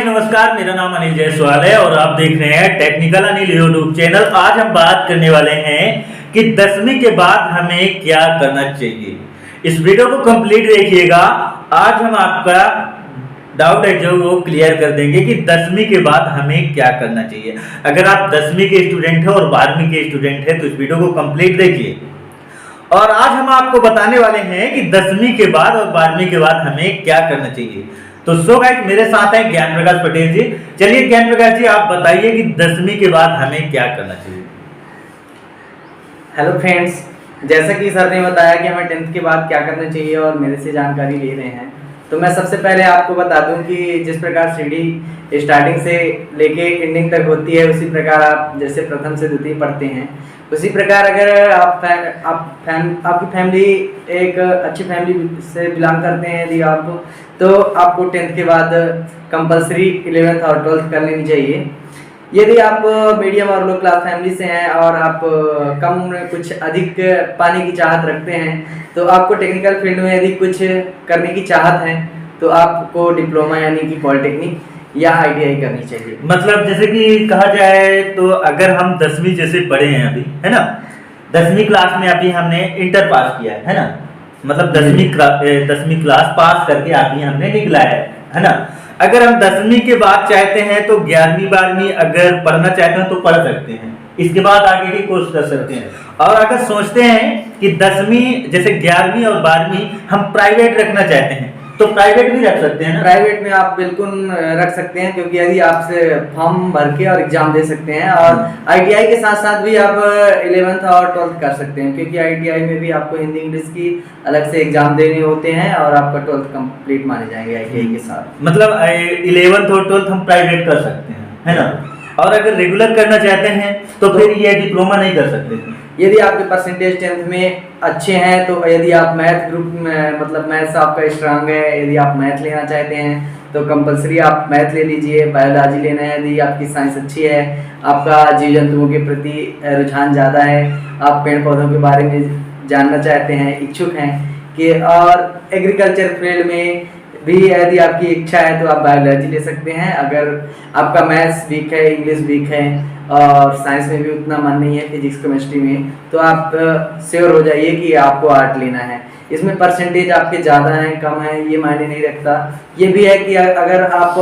Guys नमस्कार, मेरा नाम अनिल जायसवाल है और आप देख रहे हैं टेक्निकल अनिल यूट्यूब चैनल। आज हम बात करने वाले हैं कि 10वीं के बाद हमें क्या करना चाहिए। इस वीडियो को कंप्लीट देखिएगा। आज हम आपका डाउट है जो वो क्लियर कर देंगे कि 10वीं के बाद हमें क्या करना चाहिए। अगर आप 10वीं के स्टूडेंट हैं और 12वीं के स्टूडेंट हैं तो इस वीडियो को कंप्लीट देखिए। और आज हम आपको बताने वाले हैं कि 10वीं के बाद और 12वीं के बाद हमें क्या करना चाहिए। तो सो गाइस मेरे साथ हैं ज्ञान प्रकाश पटेल जी। चलिए ज्ञान प्रकाश जी, आप बताइए कि 10वीं के बाद हमें क्या करना चाहिए। हेलो फ्रेंड्स, जैसा कि सर ने बताया कि हमें 10th के बाद क्या करना चाहिए और मेरे से जानकारी ले रहे हैं, तो मैं सबसे पहले आपको बता दूं कि जिस प्रकार सीढ़ी स्टार्टिंग से लेके एंडिंग तक होती है, उसी प्रकार आप जैसे प्रथम से द्वितीय पढ़ते हैं, उसी प्रकार अगर आपकी फैमिली एक अच्छी फैमिली से बिलोंग करते हैं यदि आप, तो आपको 10th के बाद कंपलसरी 11th और 12th कर लेनी चाहिए। यदि आप मीडियम और लो क्लास फैमिली से हैं और आप कम उम्र में कुछ अधिक पाने की चाहत रखते हैं, तो आपको टेक्निकल फील्ड में यदि कुछ करने की चाहत है तो आपको डिप्लोमा यानी कि पॉलिटेक्निक या ITI करनी चाहिए। मतलब जैसे कि कहा जाए तो अगर हम 10वीं जैसे पढ़े हैं अभी, है ना, 10वीं क्लास में अभी हमने इंटर पास किया है ना, मतलब 10वीं क्लास पास करके अभी हमने निकला है ना। अगर हम 10वीं के बाद चाहते हैं तो 11वीं 12वीं अगर पढ़ना चाहते हैं तो पढ़ सकते हैं, इसके बाद आगे की कोर्स कर सकते हैं। और अगर सोचते हैं कि 10वीं जैसे 11वीं और 12वीं हम प्राइवेट रखना चाहते हैं तो प्राइवेट भी रख सकते हैं ना। प्राइवेट में आप बिल्कुल रख सकते हैं, क्योंकि यदि आपसे फॉर्म भर के और एग्जाम दे सकते हैं, और ITI के साथ साथ भी आप 11th और 12th कर सकते हैं, क्योंकि ITI में भी आपको हिंदी इंग्लिश की अलग से एग्जाम देने होते हैं और आपका 12th कंप्लीट माने जाएंगे ITI के साथ। मतलब 11th और 12th हम प्राइवेट कर सकते हैं, है ना। और अगर रेगुलर करना चाहते हैं तो फिर ये डिप्लोमा नहीं कर सकते। यदि आपके परसेंटेज 10th में अच्छे हैं, तो यदि आप मैथ ग्रुप में मतलब मैथ्स आपका स्ट्रांग है, यदि आप मैथ लेना चाहते हैं तो कंपलसरी आप मैथ ले लीजिए। बायोलॉजी लेना है यदि आपकी साइंस अच्छी है, आपका जीव जंतुओं के प्रति रुझान ज़्यादा है, आप पेड़ पौधों के बारे में जानना चाहते हैं, इच्छुक हैं कि, और एग्रीकल्चर फील्ड में भी यदि आपकी इच्छा है तो आप बायोलॉजी ले सकते हैं। अगर आपका मैथ्स वीक है, इंग्लिश वीक है और साइंस में भी उतना मन नहीं है, फिजिक्स केमिस्ट्री में, तो आप श्योर हो जाइए कि आपको आर्ट लेना है। इसमें परसेंटेज आपके ज़्यादा हैं कम है ये मायने नहीं रखता। ये भी है कि अगर आप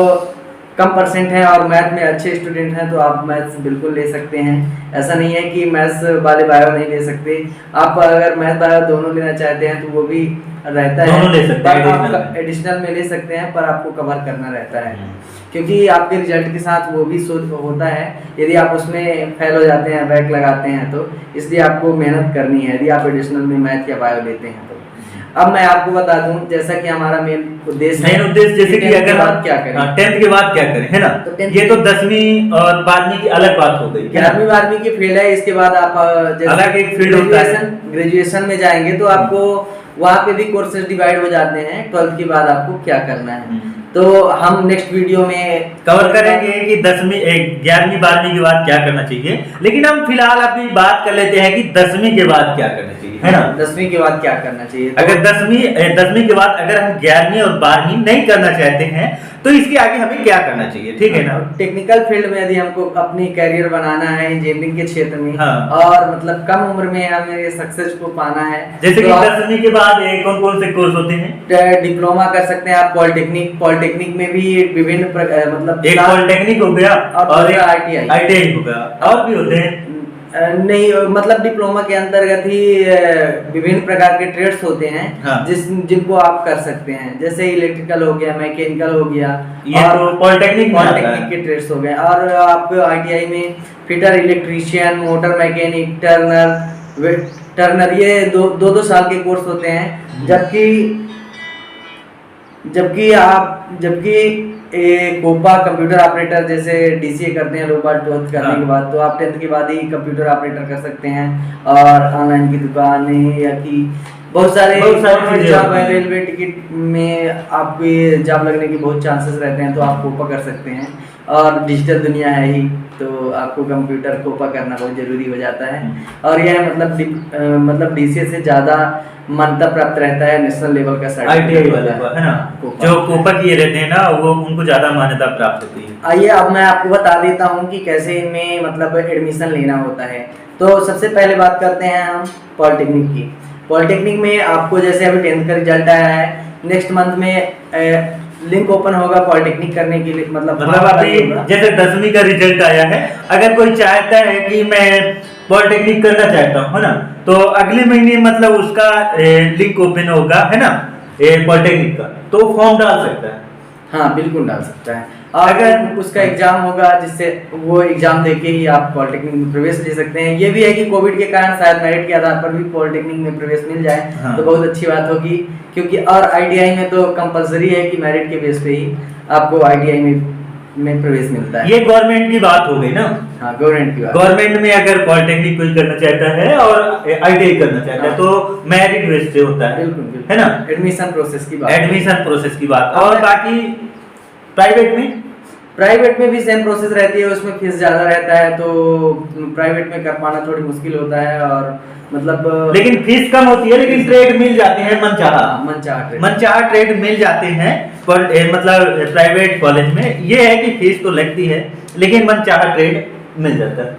कम परसेंट हैं और मैथ में अच्छे स्टूडेंट हैं तो आप मैथ्स बिल्कुल ले सकते हैं। ऐसा नहीं है कि मैथ्स वाले बायो नहीं ले सकते। आप अगर मैथ बायो दोनों लेना चाहते हैं तो वो भी रहता है, ले सकते हैं, आप एडिशनल में ले सकते हैं, पर आपको कवर करना रहता है, क्योंकि आपके रिजल्ट के साथ वो भी होता है। यदि आप उसमें फेल हो जाते हैं, बैक लगाते हैं, तो इसलिए आपको मेहनत करनी है यदि आप एडिशनल में मैथ या बायो लेते हैं तो। अब मैं आपको बता दूं, जैसा कि हमारा मेन उद्देश्य जैसे कि अगर हम क्या करें, 10th के बाद क्या करें, है ना। तो ये तो 10वीं और 12वीं की अलग बात हो गई। 11वीं 12वीं की फील्ड है। इसके बाद आप अलग एक फील्ड होता है, ग्रेजुएशन में जाएंगे तो आपको वहाँ पे भी कोर्सेज डिवाइड हो जाते हैं। 12th के बाद आपको क्या करना है, तो हम नेक्स्ट वीडियो में कवर करेंगे कि 11वीं 12वीं के बाद क्या करना चाहिए। लेकिन हम फिलहाल अभी बात कर लेते हैं कि 10वीं के बाद क्या करना चाहिए, है ना। 10वीं के बाद क्या करना चाहिए, तो अगर 10वीं के बाद अगर हम 11वीं और 12वीं नहीं करना चाहते हैं तो इसके आगे हमें क्या करना चाहिए, ठीक है ना। टेक्निकल फील्ड में यदि हमको अपनी करियर बनाना है इंजीनियरिंग के क्षेत्र में, हाँ। और मतलब कम उम्र में हमें सक्सेस को पाना है, जैसे तो कि 10वीं के बाद कौन कौन से कोर्स होते हैं। डिप्लोमा कर सकते हैं आप। पॉलिटेक्निक में भी विभिन्न मतलब एक पॉलिटेक्निक हो गया और एक ITI हो गया, और भी होते हैं। नहीं, मतलब डिप्लोमा के अंतर्गत ही विभिन्न प्रकार के ट्रेड्स होते हैं, हाँ। जिनको आप कर सकते हैं, जैसे इलेक्ट्रिकल हो गया, मैकेनिकल हो गया, और तो पॉलिटेक्निक के ट्रेड्स हो गए। और आप ITI में fitter, electrician, motor mechanic, Turner ये दो साल के कोर्स होते हैं। जबकि कोपा कंप्यूटर ऑपरेटर जैसे DCA करते हैं लोग 12th करने के बाद, तो आप 10th के बाद ही कंप्यूटर ऑपरेटर कर सकते हैं। और ऑनलाइन की दुकान या कि बहुत सारे चीजें जॉब होती है, हैं। रेलवे टिकट में आपकी जॉब लगने के बहुत चांसेस रहते हैं, तो आप कोपा कर सकते हैं। और डिजिटल दुनिया है ही, तो आपको कंप्यूटर कोपा करना बहुत ज़रूरी हो जाता है। और यह मतलब डीसीए से ज़्यादा मान्यता प्राप्त रहता है, नेशनल लेवल का आईटीआई सर्टिफिकेट वाले होता को है ना, कोपा। जो कोपा किए रहते हैं ना, वो उनको ज्यादा मान्यता प्राप्त होती है। आइए अब मैं आपको बता देता हूँ कि कैसे इनमें मतलब एडमिशन लेना होता है। तो सबसे पहले बात करते हैं हम पॉलिटेक्निक की। पॉलिटेक्निक में आपको जैसे अभी 10th का रिजल्ट आया है, नेक्स्ट मंथ में लिंक ओपन होगा पॉलिटेक्निक करने के लिए, मतलब अभी जैसे 10वीं का रिजल्ट आया है, अगर कोई चाहता है कि मैं पॉलिटेक्निक करना चाहता हूँ, है ना, तो अगले महीने मतलब उसका लिंक ओपन होगा, है ना, पॉलिटेक्निक का, तो फॉर्म डाल सकता है। हाँ बिल्कुल डाल सकता है। अगर उसका एग्जाम होगा, जिससे वो एग्जाम देके ही आप पॉलिटेक्निक में प्रवेश ले सकते हैं। ये भी है कि कोविड के कारण शायद मेरिट के आधार पर भी पॉलिटेक्निक में प्रवेश मिल जाए, हाँ। तो बहुत अच्छी बात होगी। क्योंकि और आईटीआई में तो कंपलसरी है कि मेरिट के बेस पे ही आपको आईटीआई में प्रवेश मिलता है। ये गवर्नमेंट की बात हो गई ना। हाँ गवर्नमेंट की बात। गवर्नमेंट में अगर पॉलिटेक्निक कोई करना चाहता है और आईटीआई करना चाहता है, हाँ। तो मेरिट बेस से होता है, बिल्कुल बिल्कुल, है ना, एडमिशन प्रोसेस की बात। एडमिशन प्रोसेस की बात। और बाकी प्राइवेट में भी सेम प्रोसेस रहती है, उसमें फीस ज़्यादा रहता है, तो प्राइवेट में कर पाना थोड़ी मुश्किल होता है। और मतलब लेकिन फीस कम होती है, लेकिन ट्रेड मिल जाते हैं मनचाहा। मनचाहा ट्रेड मिल जाते हैं मतलब प्राइवेट कॉलेज में। ये है कि फीस तो लगती है, लेकिन मनचाहा ट्रेड मिल जाता है।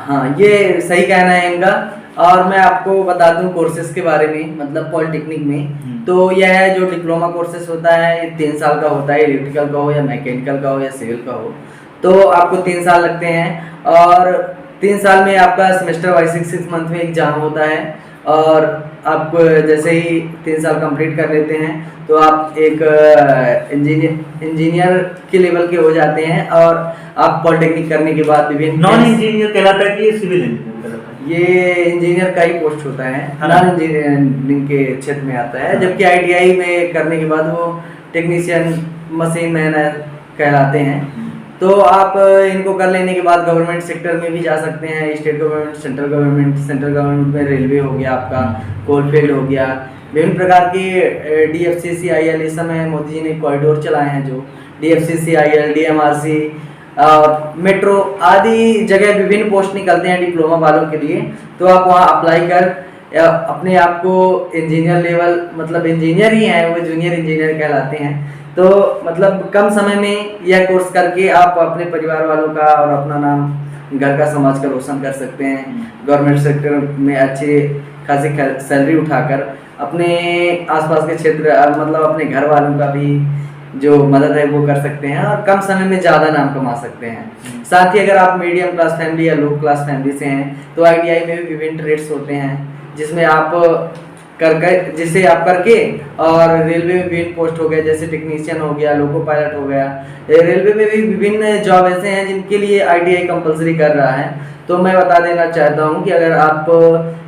हाँ ये सही कहना है इनका। और मैं आपको बता दूं कोर्सेज के बारे में, मतलब पॉलिटेक्निक में तो यह है जो डिप्लोमा कोर्सेज होता है, ये 3 साल का होता है। इलेक्ट्रिकल का हो या मैकेनिकल का हो या सिविल का हो, तो आपको 3 साल लगते हैं। और 3 साल में आपका सेमेस्टर वाइज 6 मंथ में एग्जाम होता है। और आप जैसे ही 3 साल कंप्लीट कर लेते हैं, तो आप एक इंजीनियर के लेवल के हो जाते हैं। और आप पॉलिटेक्निक करने के बाद विभिन्न नॉन इंजीनियर कहलाता है कि सिविल इंजीनियर कहलाता है? ये इंजीनियर का ही पोस्ट होता है, नॉन इंजीनियरिंग के क्षेत्र में आता है। जबकि आईटीआई में करने के बाद वो टेक्नीशियन मशीन मैन कहलाते हैं। तो आप इनको कर लेने के बाद गवर्नमेंट सेक्टर में भी जा सकते हैं, स्टेट गवर्नमेंट, सेंट्रल गवर्नमेंट में रेलवे हो गया आपका, कोलफील्ड हो गया, विभिन्न प्रकार के DFCCIL। इस समय मोदी जी ने कॉरिडोर चलाए हैं, जो DFCCIL, DMRC और मेट्रो आदि जगह विभिन्न पोस्ट निकलते हैं डिप्लोमा वालों के लिए। तो आप वहाँ अप्लाई कर अपने आप को इंजीनियर लेवल, मतलब इंजीनियर ही हैं वो, जूनियर इंजीनियर कहलाते हैं। तो मतलब कम समय में यह कोर्स करके आप अपने परिवार वालों का और अपना नाम, घर का, समाज का रोशन कर सकते हैं। गवर्नमेंट सेक्टर में अच्छे खासी सैलरी उठाकर अपने आसपास के क्षेत्र, मतलब अपने घर वालों का भी जो मदद है वो कर सकते हैं, और कम समय में ज़्यादा नाम कमा सकते हैं। साथ ही अगर आप मीडियम क्लास फैमिली या लो क्लास फैमिली से हैं, तो आईटीआई में भी विभिन्न ट्रेड्स होते हैं, जिसमें जिसे आप करके और रेलवे में विभिन्न पोस्ट हो गए, जैसे टेक्नीशियन हो गया, लोको पायलट हो गया। रेलवे में भी विभिन्न जॉब ऐसे हैं जिनके लिए आईटीआई कंपलसरी कर रहा है। तो मैं बता देना चाहता हूं कि अगर आप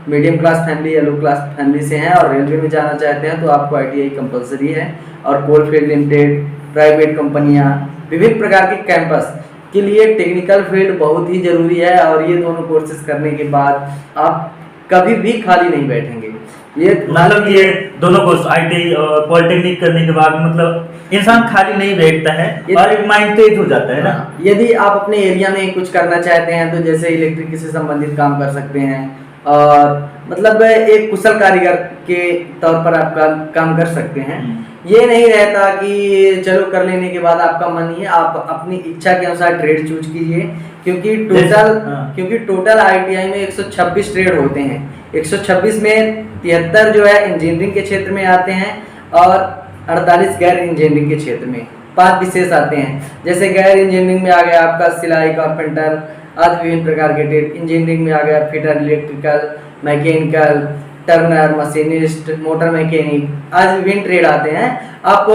मीडियम क्लास फैमिली या लो क्लास फैमिली से हैं और रेलवे में जाना चाहते हैं, तो आपको आईटीआई कंपलसरी है। और कोलफील्ड लिमिटेड, प्राइवेट कंपनियां, विभिन्न प्रकार के कैंपस के लिए टेक्निकल फील्ड बहुत ही जरूरी है। और ये दोनों कोर्सेज करने के बाद आप कभी भी खाली नहीं बैठेंगे। ये मतलब ये दोनों कोर्स आईटीआई और पॉलिटेक्निक करने के बाद मतलब इंसान खाली नहीं बैठता है और एक माइंड तेज हो जाता है ना। यदि आप अपने एरिया में कुछ करना चाहते हैं, तो जैसे इलेक्ट्रिक से संबंधित काम कर सकते हैं, और मतलब एक कुशल कारीगर के तौर पर आप काम कर सकते हैं। ये नहीं रहता कि चलो कर लेने के बाद आपका मन ही है, आप अपनी इच्छा के अनुसार ट्रेड चूज कीजिए। क्योंकि टोटल आईटीआई में 126 ट्रेड होते हैं। 126 में 73 जो है इंजीनियरिंग के क्षेत्र में आते हैं, और 48 गैर इंजीनियरिंग के क्षेत्र में, 5 विशेष आते हैं। जैसे गैर इंजीनियरिंग में आ गया आपका सिलाई, कारपेंटर आदि विभिन्न प्रकार के ट्रेड। इंजीनियरिंग में आ गया fitter, electrical, mechanical, Turner, machinist, motor mechanic आदि विभिन्न ट्रेड आते हैं। आप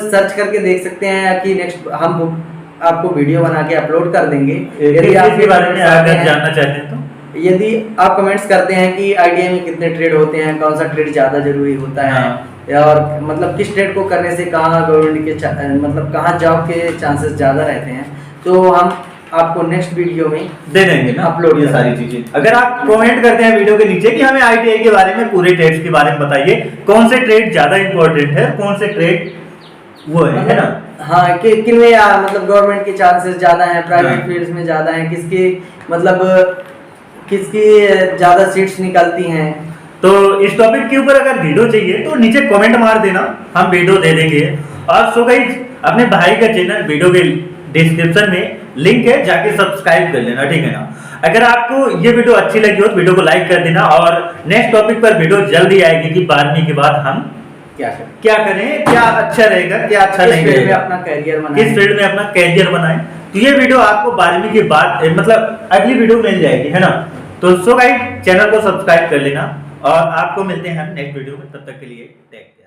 सर्च करके देख सकते हैं कि नेक्स्ट हम आपको वीडियो बना के अपलोड कर देंगे। यदि आप इसके बारे में अगर जानना चाहते हैं, तो यदि आप कमेंट्स करते हैं कि आईटीआई में कितने ट्रेड होते हैं, कौन सा ट्रेड ज़्यादा जरूरी होता है, और मतलब किस ट्रेड को करने से कहाँ गवर्नमेंट के मतलब कहाँ जॉब के चांसेस ज़्यादा रहते हैं, तो हम आपको नेक्स्ट वीडियो में दे देंगे ना अपलोड ये सारी चीजें। अगर आप कमेंट करते हैं वीडियो के नीचे कि हमें आईटीआई के बारे में, पूरे ट्रेड्स के बारे में बताइए, कौन से ट्रेड ज्यादा इंपॉर्टेंट है, कौन से ट्रेड वो है ना। हाँ कि किनमें मतलब गवर्नमेंट के चांसेस ज्यादा हैं, प्राइवेट हाँ। फील्ड्स में ज्यादा हैं, किसकी मतलब किसकी ज्यादा सीट्स निकलती हैं। तो इस टॉपिक के ऊपर अगर वीडियो चाहिए तो नीचे कमेंट मार देना, हम वीडियो दे देंगे। और सो गाइस, अपने भाई का चैनल वीडियो के डिस्क्रिप्शन में लिंक है, जाके सब्सक्राइब कर लेना, ठीक है ना। अगर आपको ये वीडियो अच्छी लगी हो तो वीडियो को लाइक कर देना, और नेक्स्ट टॉपिक पर वीडियो जल्दी आएगी कि 12वीं के बाद हम क्या करें, क्या अच्छा रहेगा, क्या अच्छा नहीं रहेगा, अपना करियर बनाएं, किस फील्ड में अपना करियर बनाएं। तो ये वीडियो आपको 12वीं के बाद मतलब अगली वीडियो मिल जाएगी, है ना। तो सो गाइस, चैनल को सब्सक्राइब कर लेना, और आपको मिलते हैं हम नेक्स्ट वीडियो में। तब तक के लिए टेक केयर।